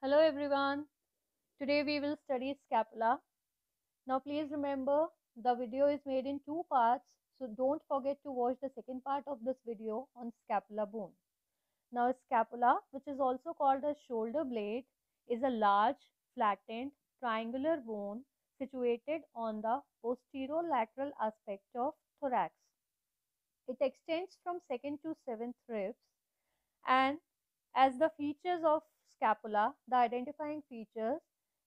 Hello everyone. Today we will study scapula. Now please remember the video is made in two parts, so don't forget to watch the second part of this video on scapula bone. Now scapula, which is also called a shoulder blade, is a large, flattened, triangular bone situated on the posterolateral aspect of thorax. It extends from second to seventh ribs, and as the features of scapula, the identifying features,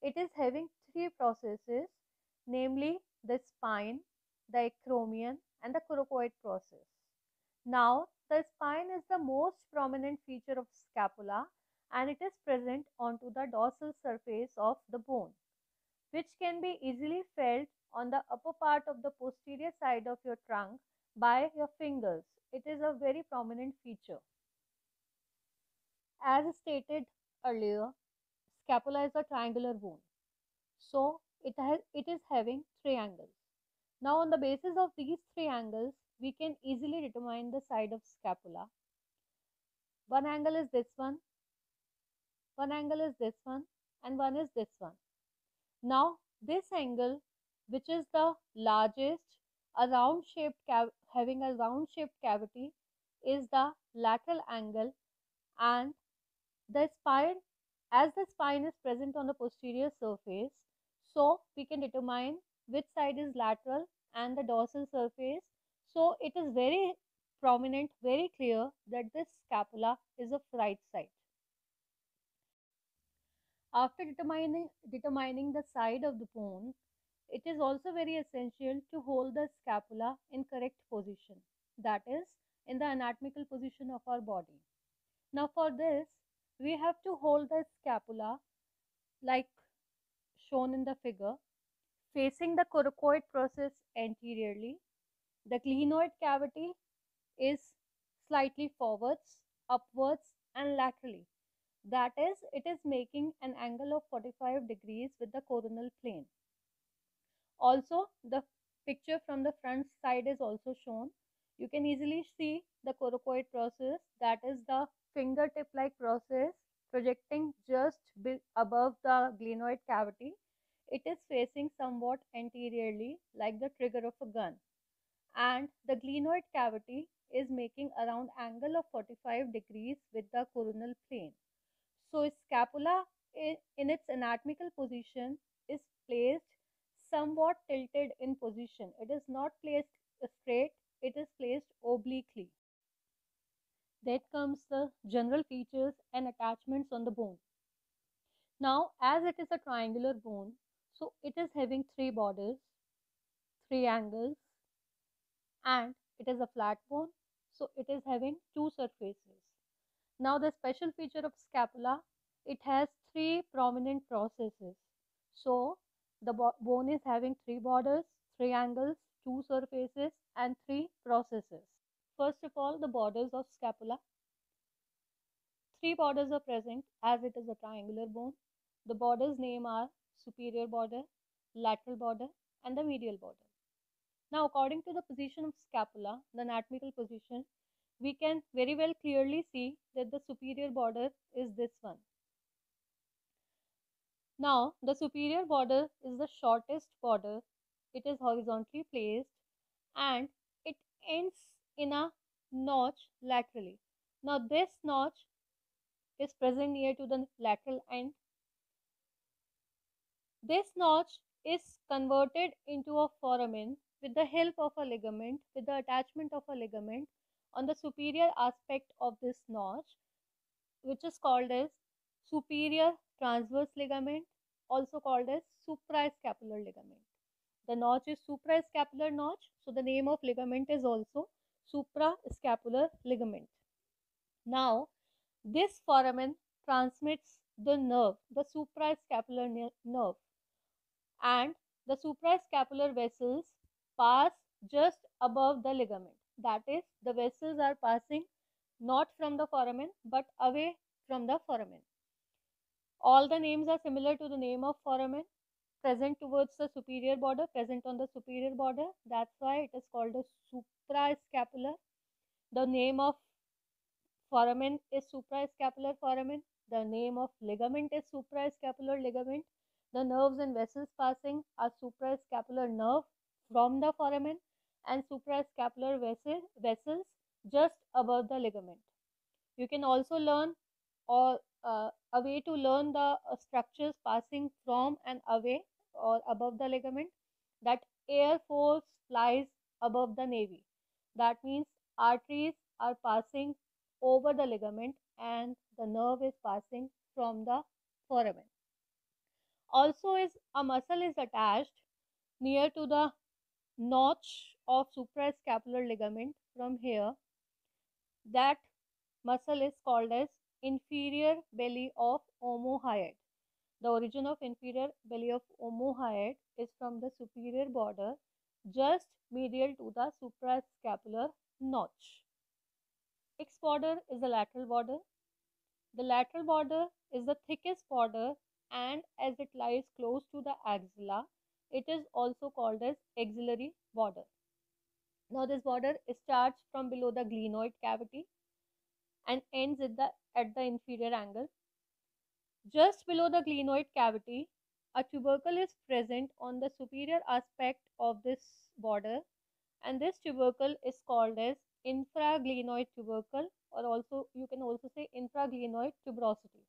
it is having three processes, namely the spine, the acromion and the coracoid process. Now, the spine is the most prominent feature of scapula and it is present onto the dorsal surface of the bone, which can be easily felt on the upper part of the posterior side of your trunk by your fingers. It is a very prominent feature. As stated earlier, scapula is a triangular bone. So it is having three angles. Now on the basis of these three angles, we can easily determine the side of scapula. One angle is this one angle is this one, and one is this one. Now this angle, which is the largest, having a round shaped cavity, is the lateral angle, and the spine, as the spine is present on the posterior surface, so we can determine which side is lateral and the dorsal surface. So it is very prominent, very clear that this scapula is of right side. After determining the side of the bone, it is also very essential to hold the scapula in correct position, that is, in the anatomical position of our body. Now for this, we have to hold the scapula like shown in the figure, facing the coracoid process anteriorly. The glenoid cavity is slightly forwards, upwards and laterally. That is, it is making an angle of 45 degrees with the coronal plane. Also, the picture from the front side is also shown. You can easily see the coracoid process, that is the fingertip like process projecting just above the glenoid cavity. It is facing somewhat anteriorly like the trigger of a gun, and the glenoid cavity is making around angle of 45 degrees with the coronal plane. So scapula in its anatomical position is placed somewhat tilted in position. It is not placed straight, it is placed obliquely. That comes the general features and attachments on the bone. Now, as it is a triangular bone, so it is having three borders, three angles, and it is a flat bone, so it is having two surfaces. Now, the special feature of scapula, it has three prominent processes. So, the bone is having three borders, three angles, two surfaces, and three processes. First of all, the borders of scapula. Three borders are present as it is a triangular bone. The borders name are superior border, lateral border, and the medial border. Now, according to the position of scapula, the anatomical position, we can very well clearly see that the superior border is this one. Now, the superior border is the shortest border. It is horizontally placed and it ends in a notch laterally. Now, this notch is present near to the lateral end. This notch is converted into a foramen with the help of a ligament, with the attachment of a ligament on the superior aspect of this notch, which is called as superior transverse ligament, also called as suprascapular ligament. The notch is suprascapular notch, so the name of ligament is also suprascapular ligament. Now, this foramen transmits the nerve, the suprascapular nerve, and the suprascapular vessels pass just above the ligament. That is, the vessels are passing not from the foramen but away from the foramen. All the names are similar to the name of foramen, present towards the superior border, present on the superior border. That's why it is called a suprascapular. The name of foramen is suprascapular foramen. the name of ligament is suprascapular ligament. The nerves and vessels passing are suprascapular nerve from the foramen and suprascapular vessels just above the ligament. You can also learn or a way to learn the structures passing from and away or above the ligament, that air force flies above the navy. That means arteries are passing over the ligament and the nerve is passing from the foramen. Also is a muscle is attached near to the notch of suprascapular ligament from here. That muscle is called as inferior belly of omohyoid. The origin of inferior belly of omohyoid is from the superior border just medial to the suprascapular notch. Next border is the lateral border. The lateral border is the thickest border, and as it lies close to the axilla, it is also called as axillary border. Now this border starts from below the glenoid cavity and ends at the inferior angle. Just below the glenoid cavity, a tubercle is present on the superior aspect of this border, and this tubercle is called as infraglenoid tubercle, or also you can also say infraglenoid tuberosity.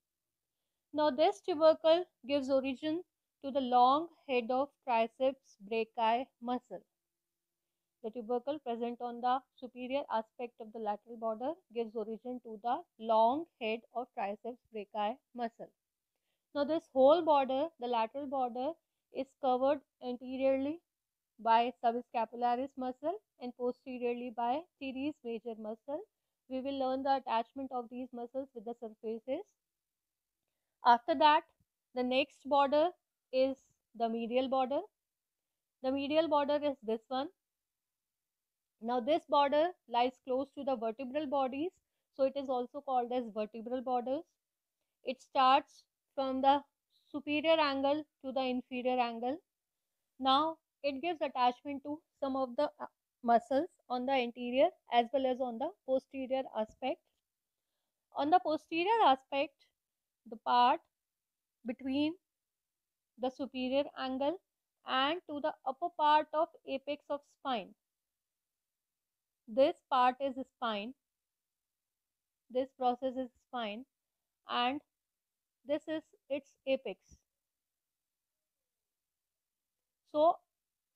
Now this tubercle gives origin to the long head of triceps brachii muscle. The tubercle present on the superior aspect of the lateral border gives origin to the long head of triceps brachii muscle. Now this whole border, the lateral border, is covered anteriorly by subscapularis muscle and posteriorly by teres major muscle. We will learn the attachment of these muscles with the surfaces. After that, the next border is the medial border. The medial border is this one. Now this border lies close to the vertebral bodies, so it is also called as vertebral borders. It starts from the superior angle to the inferior angle. Now it gives attachment to some of the muscles on the anterior as well as on the posterior aspect. On the posterior aspect, the part between the superior angle and to the upper part of apex of spine. This part is spine. This process is spine, and this is its apex. So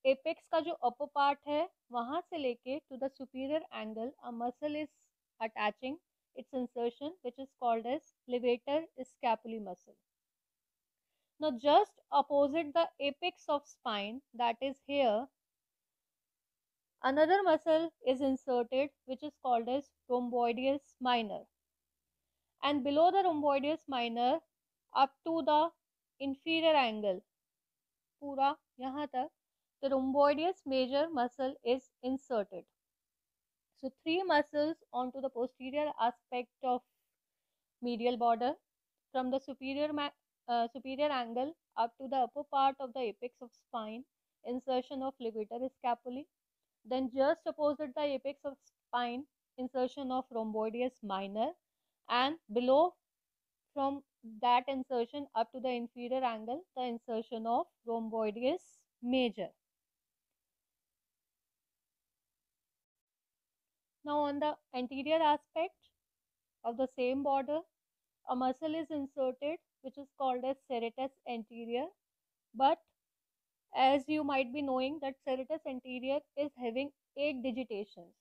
apex का जो upper part है वहां से लेके to the superior angle a muscle is attaching its insertion, which is called as levator scapulae muscle. Now just opposite the apex of spine, that is here, another muscle is inserted which is called as rhomboideus minor, and below the rhomboideus minor up to the inferior angle पूरा यहाँ तक the rhomboideus major muscle is inserted. So three muscles onto the posterior aspect of medial border, from the superior angle up to the upper part of the apex of spine, insertion of levator scapulae. Then just opposite the apex of spine, insertion of rhomboideus minor, and below from that insertion up to the inferior angle, the insertion of rhomboideus major. Now on the anterior aspect of the same border, a muscle is inserted which is called as serratus anterior. But as you might be knowing that serratus anterior is having 8 digitations.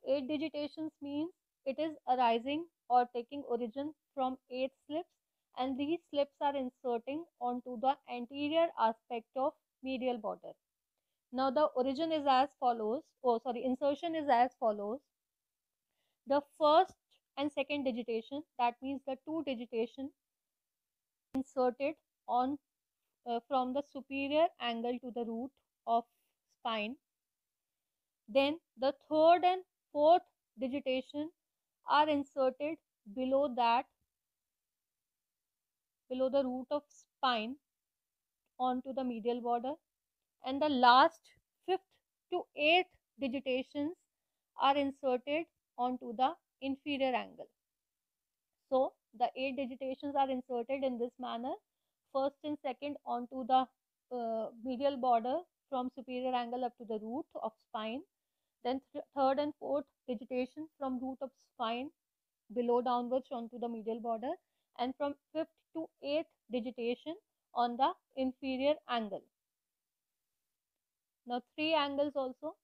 8 digitations means it is arising or taking origin from 8 slips, and these slips are inserting onto the anterior aspect of medial border. Now the origin is as follows, insertion is as follows. The first and second digitation, that means the 2 digitation inserted on from the superior angle to the root of spine. Then the third and fourth digitation are inserted below that, below the root of spine onto the medial border, and the last 5th to 8th digitations are inserted onto the inferior angle. So The 8 digitations are inserted in this manner. First and second onto the medial border from superior angle up to the root of spine. Then third and fourth digitation from root of spine below downwards onto the medial border, and from fifth to eighth digitation on the inferior angle. Now three angles also,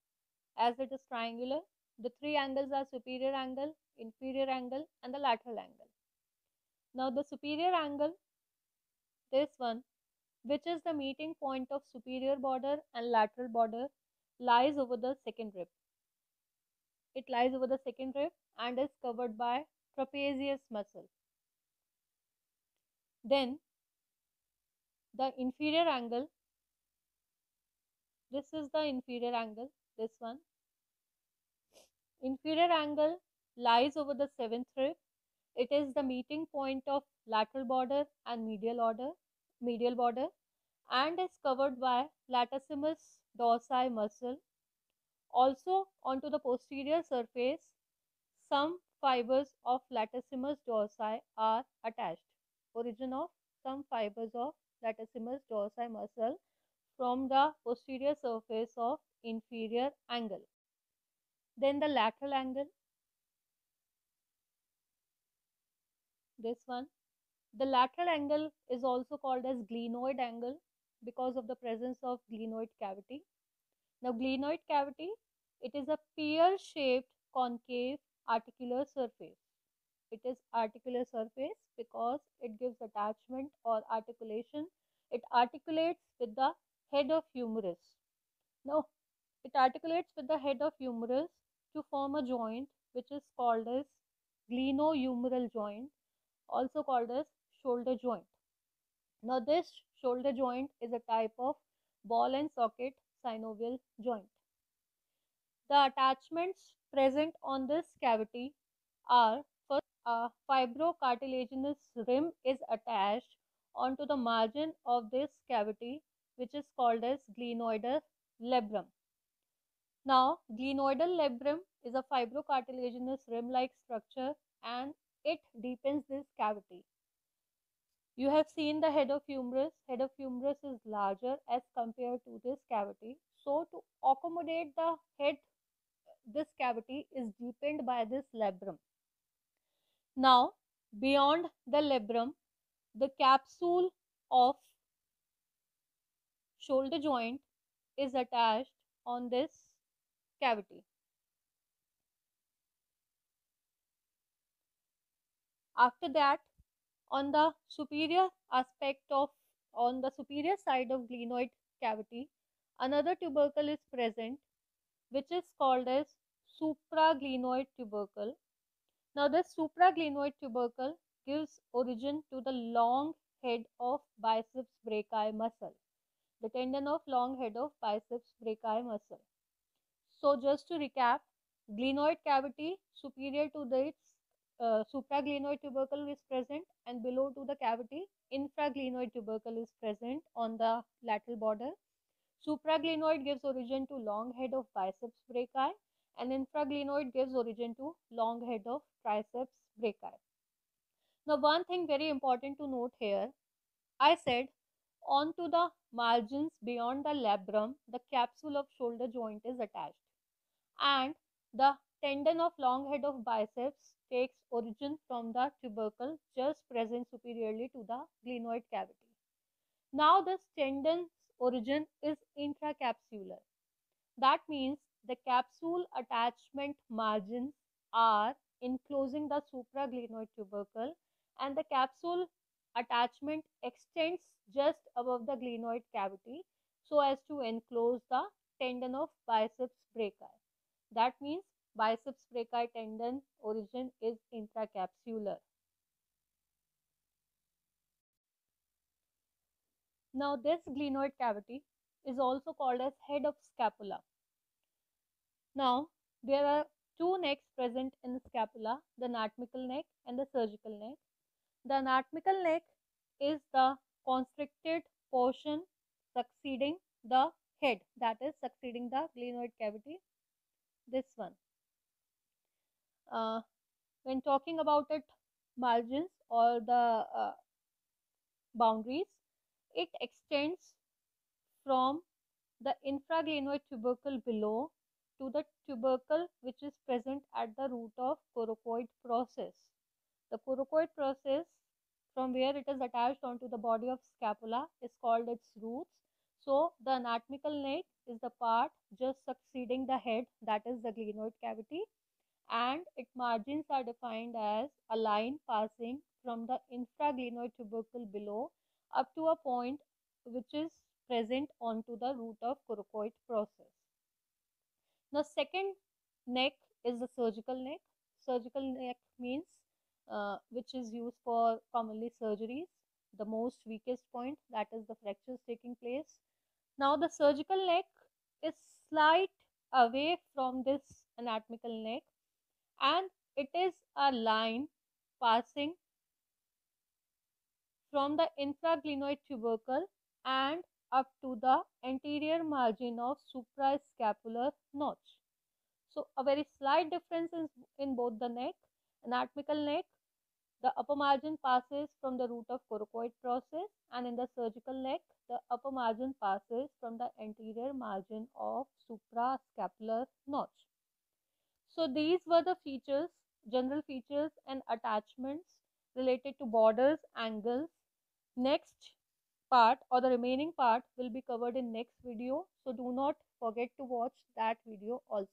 as it is triangular, the three angles are superior angle, inferior angle, and the lateral angle. Now the superior angle, this one, which is the meeting point of superior border and lateral border, lies over the second rib. It lies over the second rib and is covered by trapezius muscle. Then the inferior angle, this is the inferior angle, this one. Inferior angle lies over the seventh rib. It is the meeting point of lateral border and medial border, and is covered by latissimus dorsi muscle. Also onto the posterior surface, some fibers of latissimus dorsi are attached. Origin of some fibers of latissimus dorsi muscle from the posterior surface of inferior angle. Then the lateral angle, this one. The lateral angle is also called as glenoid angle because of the presence of glenoid cavity. Now glenoid cavity, it is a pear-shaped concave articular surface. It is articular surface because it gives attachment or articulation. It articulates with the head of humerus. Now it articulates with the head of humerus to form a joint which is called as glenohumeral joint, also called as shoulder joint. Now this shoulder joint is a type of ball and socket synovial joint. The attachments present on this cavity are: first, a fibrocartilaginous rim is attached onto the margin of this cavity, which is called as glenoidal labrum. Now, glenoidal labrum is a fibrocartilaginous rim-like structure and it deepens this cavity. You have seen the head of humerus. Head of humerus is larger as compared to this cavity. So, to accommodate the head, this cavity is deepened by this labrum. Now, beyond the labrum, the capsule of shoulder joint is attached on this cavity. After that, on the superior side of glenoid cavity, another tubercle is present, which is called as supraglenoid tubercle. Now this supraglenoid tubercle gives origin to the long head of biceps brachii muscle, the tendon of long head of biceps brachii muscle. So just to recap, glenoid cavity superior to its supraglenoid tubercle is present, and below to the cavity infraglenoid tubercle is present on the lateral border. Supraglenoid gives origin to long head of biceps brachii, and infraglenoid gives origin to long head of triceps brachii. Now one thing very important to note here, I said onto the margins beyond the labrum, the capsule of shoulder joint is attached, and the tendon of long head of biceps takes origin from the tubercle just present superiorly to the glenoid cavity. Now this tendon's origin is intracapsular. That means the capsule attachment margins are enclosing the supraglenoid tubercle, and the capsule attachment extends just above the glenoid cavity so as to enclose the tendon of biceps brachii. That means biceps brachii tendon origin is intracapsular. Now this glenoid cavity is also called as head of scapula. Now there are two necks present in the scapula, the anatomical neck and the surgical neck. The anatomical neck is the constricted portion succeeding the head, that is succeeding the glenoid cavity, this one. When talking about it margins or the boundaries. It extends from the infraglenoid tubercle below to the tubercle which is present at the root of coracoid process. The coracoid process, from where it is attached onto the body of scapula, is called its roots. So the anatomical neck is the part just succeeding the head, that is the glenoid cavity, and its margins are defined as a line passing from the infraglenoid tubercle below up to a point which is present onto the root of coracoid process. The second neck is the surgical neck. Surgical neck means which is used for commonly surgeries. The most weakest point, that is the fractures taking place. Now the surgical neck is slight away from this anatomical neck, and it is a line passing from the infraglenoid tubercle and up to the anterior margin of suprascapular notch. So a very slight difference is in both the neck. Anatomical neck, the upper margin passes from the root of coracoid process, and in the surgical neck, the upper margin passes from the anterior margin of suprascapular notch. So these were the features, general features and attachments related to borders, angles. Next part or the remaining part will be covered in next video. So do not forget to watch that video also.